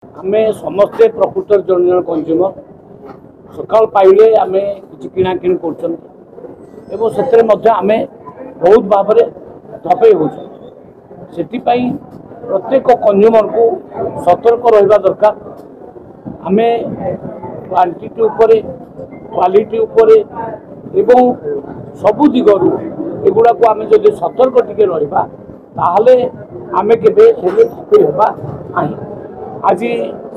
आमे समस्ते प्रकृत जन जन कंज्यूमर सकाल पाइले आमे किछि किना किन करछन एवं सेतरे मध्य आमे बहुत भाव में धपे हो प्रत्येक कंज्यूमर को सतर्क रहा दरकार आमे क्वांटिटी उपरे क्वालिटी उपरे एवं सबु दिगरु एगुड़ा को आमे जदि सतर्क टिके रहिबा ताहले आमे केबे धपे हेबा नाही। आज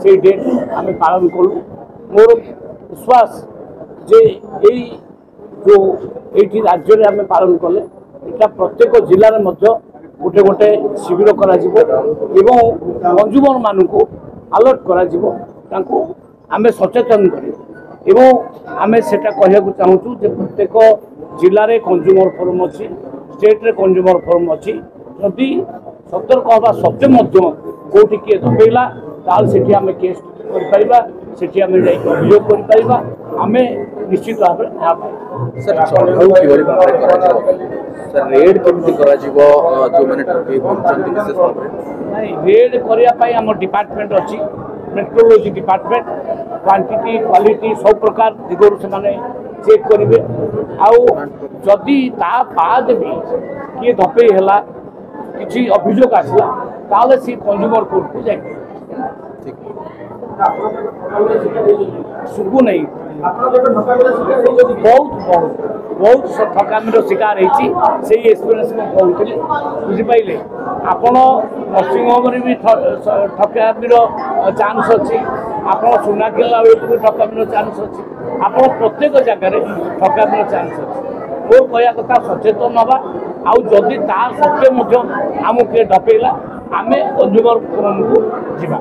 से डेट आम पालन कलु मोर विश्वास जे यही जो ये राज्य में आम पालन कले यहाँ प्रत्येक जिले में गोटे गोटे शिविर कर कंज्यूमर मान को अलर्ट कर सचेतन कर आम से कहूँ चाहूँ प्रत्येक जिले में कंज्यूमर फोरम अच्छी स्टेट रे कंज्यूमर फोरम अच्छी जदि सतर्क हवा सत्वे कौटी किए दबेला से आम केस कर अभियोग कर निश्चित भाव रेड केमती जो मैंने रेड करने आम डिपार्टमेंट अच्छी मेट्रोलोजी डिपार्टमेंट क्वांटिटी क्वालिटी सब प्रकार दिगरू से चेक करेंगे आदि बाद भी किए धपे है किसी अभियोग आसला ताले सी कंज्यूमर कोर्ट को जाए शुभु नहीं बहुत बहुत ठकामी शिकार होती एक्सपीरियंस मुझे बुझिपारे आपण नर्सिंग होम भी ठकामी चान्स अच्छी आप सुना किला बेलू ठकामी चान्स अच्छी आप प्रत्येक जगह ठकामी चान्स अच्छी मोर कह कथा सचेतन हवा आदि ता सत्वे आमको किए डपेला आम कंज्यूमर फोरम को जीवा।